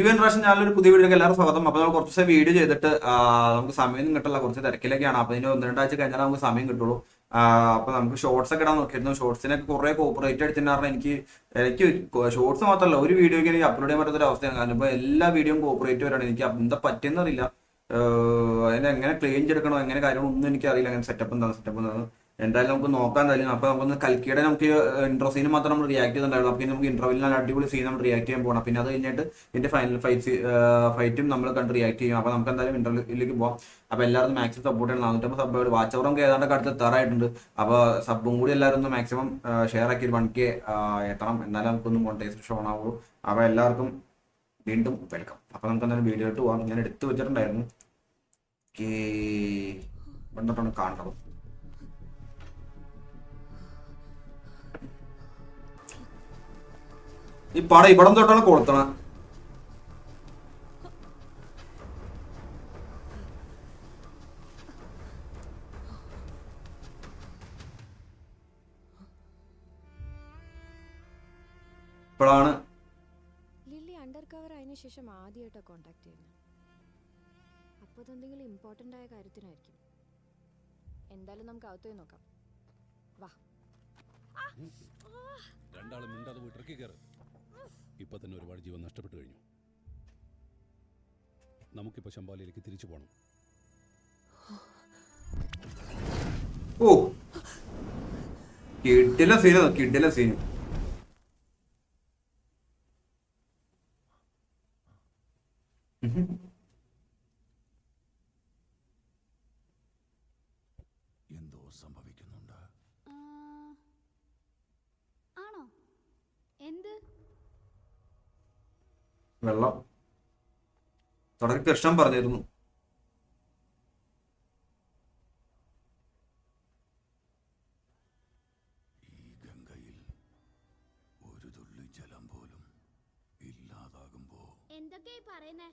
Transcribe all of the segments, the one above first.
ദിവ്യൻ പ്രാവശ്യം ഞാനൊരു പുതിയ വീഡിയോക്ക് എല്ലാവരും സ്വാഗതം. അപ്പോൾ നമ്മൾ കുറച്ച് ദിവസം വീഡിയോ ചെയ്തിട്ട് നമുക്ക് സമയം കിട്ടില്ല, കുറച്ച് തിരക്കിലൊക്കെയാണ്. അപ്പോൾ ഇതിന് 1-2 ആഴ്ച കഴിഞ്ഞാൽ നമുക്ക് സമയം കിട്ടുള്ളൂ. അപ്പോൾ നമുക്ക് ഷോർട്സ് ഒക്കെ ഇടാൻ നോക്കിയിരുന്നു. ഷോർട്സിനൊക്കെ കുറേ കോപ്പറേറ്റ് അടിച്ചിട്ടുണ്ടായിരുന്നു. എനിക്ക് ഷോർട്സ് മാത്രമല്ല ഒരു വീഡിയോക്ക് എനിക്ക് അപ്ലോഡ് ചെയ്യാൻ പറ്റാത്തൊരു അവസ്ഥയാണ്. കാരണം ഇപ്പോൾ എല്ലാ വീഡിയോയും കോപ്പറേറ്റ് വരാണ്. എനിക്ക് എന്താ പറ്റിയെന്നറിയില്ല. അതിനെ എങ്ങനെ ക്ലീൻ ചെയ്തെടുക്കണോ എങ്ങനെ കാര്യങ്ങളൊന്നും എനിക്കറിയില്ല. അങ്ങനെ സെറ്റപ്പ് എന്താണ് എന്തായാലും നമുക്ക് നോക്കാൻ കഴിയും. അപ്പോൾ നമുക്കൊന്ന് കൽക്കിയുടെ നമുക്ക് ഇൻട്രോ സീന് മാത്രം നമ്മൾ റിയാക്ട് ചെയ്തിട്ടുണ്ടായിരുന്നു. അപ്പോൾ നമുക്ക് ഇൻട്രോയിൽ നല്ല അടിപൊളി സീൻ നമ്മൾ റിയാക്ട് ചെയ്യാൻ പോകണം. പിന്നെ അത് കഴിഞ്ഞിട്ട് ഇതിന്റെ ഫൈനൽ ഫൈറ്റും നമ്മൾ കണ്ട് റിയാക്ട് ചെയ്യും. അപ്പോൾ നമുക്ക് എന്തായാലും ഇൻട്രോയിലേക്ക് പോകാം. അപ്പോൾ എല്ലാവരും മാക്സിമം സപ്പോർട്ട് ചെയ്യണം. 450 സബ്ബ് വാച്ച് അവറും ഏതാണ്ടൊക്കെ അടുത്ത് എത്താറായിട്ടുണ്ട്. അപ്പോൾ സബ്ബും കൂടി എല്ലാവരും ഒന്ന് മാക്സിമം ഷെയർ ആക്കി 1K എത്തണം. എന്നാലും നമുക്കൊന്ന് മോണിറ്റൈസേഷൻ ഷോ ആവുള്ളൂ. അപ്പോൾ എല്ലാവർക്കും വീണ്ടും വെൽക്കം. അപ്പോൾ നമുക്ക് എന്തായാലും വീഡിയോ ഇട്ട് പോകാം. ഞാൻ എടുത്തു വെച്ചിട്ടുണ്ടായിരുന്നു. വന്നിട്ടാണ് കാണേണ്ടത്. ഈ പടം ഇവിടം തൊട്ടാണ് കൊളുത്തണം. ഇപ്പോഴാണ് ലില്ലി അണ്ടർ കവർ ആയതിനു ശേഷം ആദ്യമായിട്ടാണ് കോണ്ടാക്ട് ചെയ്യുന്നത്. അപ്പോൾ അതെന്തെങ്കിലും ഇമ്പോർട്ടൻ്റ് ആയ കാര്യത്തിനായിരിക്കും. എന്തായാലും നമുക്ക് അകത്തുപോയി നോക്കാം. വാ. രണ്ടാളും മിണ്ടാതെ പോയി ട്രക്കിൽ കയറ്. ഇപ്പൊ തന്നെ ഒരുപാട് ജീവൻ നഷ്ടപ്പെട്ടു കഴിഞ്ഞു. നമുക്കിപ്പോ ശമ്പാലയിലേക്ക് തിരിച്ചു പോകണം. ഓ കിട്ടില്ല സീന് എന്തോ സംഭവിക്കുന്നുണ്ട്. ആണോ? എന്ത്? വെള്ളം തുടങ്ങി കൃഷ്ണൻ പറഞ്ഞിരുന്നു. ഈ ഗംഗയിൽ ഒരു തുള്ളി ജലം പോലും ഇല്ലാതാകുമ്പോ എന്തൊക്കെയായി പറയുന്നേ?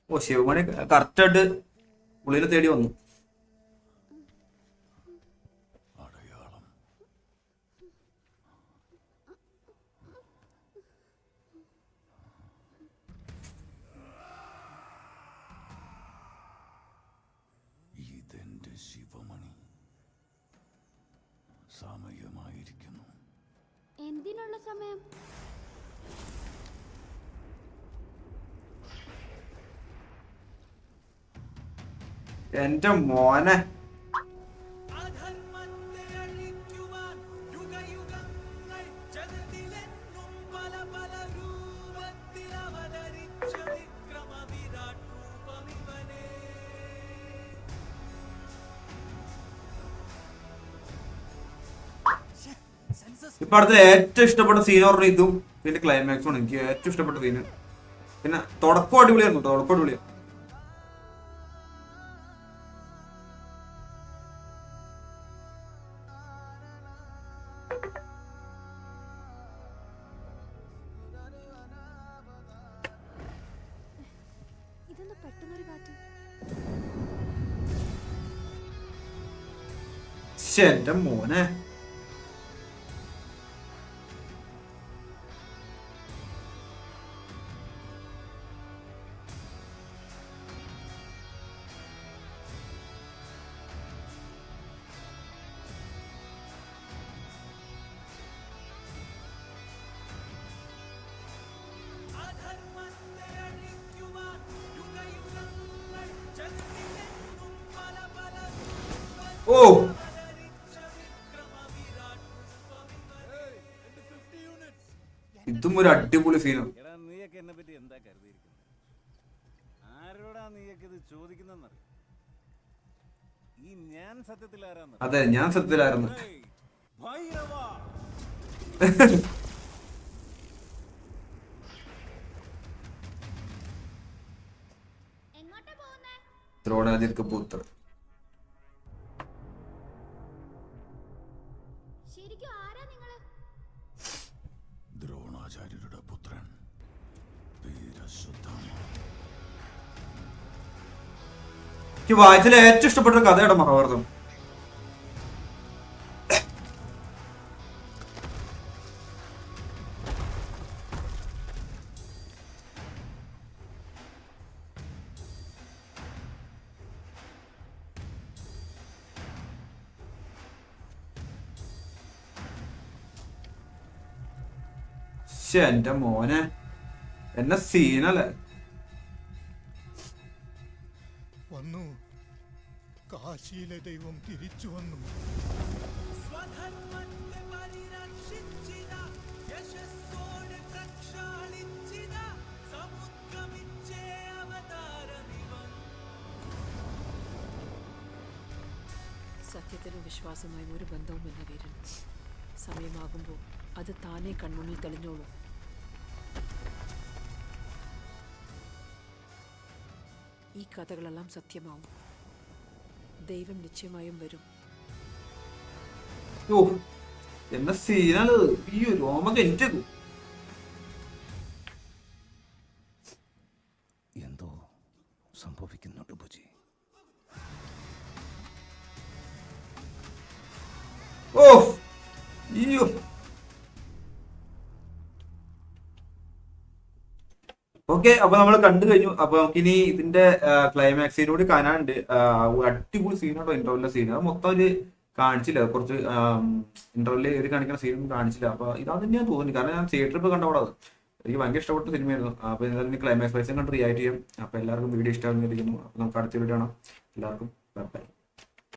ഓ ശിവമണി കറക്റ്റായിട്ട് പുള്ളിനെ തേടി വന്നു. അടയാളം. ഇതെന്റെ ശിവമണി. സമയമായിരിക്കുന്നു. എന്തിനുള്ള സമയം? എന്റെ മോനെ ഇപ്പൊ അടുത്ത ഏറ്റവും ഇഷ്ടപ്പെട്ട സീൻ പറഞ്ഞ ഇതും ഇതിന്റെ ക്ലൈമാക്സും ആണ് എനിക്ക് ഏറ്റവും ഇഷ്ടപ്പെട്ട സീന്. പിന്നെ തുടക്കം അടിപൊളിയായിരുന്നു. ഇതൊന്ന് പെട്ടെന്നൊരു കാറ്റ്. എന്റെ മോനെ ഓ ഇതും ഒരു അടിപൊളി സീനും. അതെ ഞാൻ സത്യത്തിലായിരുന്നു. ദ്രോണാചാര്യർക്ക് പുത്രൻ. ദ്രോണാചാര്യരുടെ പുത്രൻ എനിക്ക് വായിച്ചതിൽ ഏറ്റവും ഇഷ്ടപ്പെട്ട കഥയുടെ മഹാഭാരതം. ശ്ശെ, എന്റെ മോനെ എന്നെ സീനല്ലേ. വന്നു, കാശിയിലെ ദൈവം തിരിച്ചു വന്നു. സത്യത്തിനും വിശ്വാസമായും ഒരു ബന്ധവുമില്ല വീരൻ. സമയമാകുമ്പോൾ അത് താനേ കൺമുന്നിൽ തെളിഞ്ഞോളൂ. ഈ കഥകളെല്ലാം സത്യമാവും. ദൈവം നിശ്ചയമായും വരും. ഓ എന്നെ സീനാണ്. ഈ രോമൊക്കെ എനിക്ക് എന്തോ സംഭവിക്കുന്നുണ്ട് ബുജി. ഓ അയ്യോ. ഓക്കെ, അപ്പൊ നമ്മൾ കണ്ടു കഴിഞ്ഞു. അപ്പൊ നമുക്കിനി ഇതിന്റെ ക്ലൈമാക്സിനോട് കാണാനുണ്ട്. അടിപൊളി സീനാട്ടോ ഇന്റർവെല്ലിലെ സീൻ. അത് മൊത്തം ഒരു കാണിച്ചില്ല, കുറച്ച് ഇന്റർവെല്ലിൽ ഒരു കാണിക്കുന്ന സീനൊന്നും കാണിച്ചില്ല. അപ്പൊ ഇതാ തന്നെയാണ് തോന്നുന്നു, കാരണം ഞാൻ തിയേറ്ററിൽ ഇപ്പൊ കണ്ടവിടെ അത് എനിക്ക് ഭയങ്കര ഇഷ്ടപ്പെട്ട സിനിമയായിരുന്നു. അപ്പൊ എന്തായാലും ക്ലൈമാക്സ് വൈസും കണ്ട് റിയാക്ട് ചെയ്യും. അപ്പൊ എല്ലാവർക്കും വീഡിയോ ഇഷ്ടമായിരിക്കുന്നു. അപ്പൊ നമുക്ക് അടുത്ത വീഡിയോ കാണാം. എല്ലാവർക്കും ബൈ.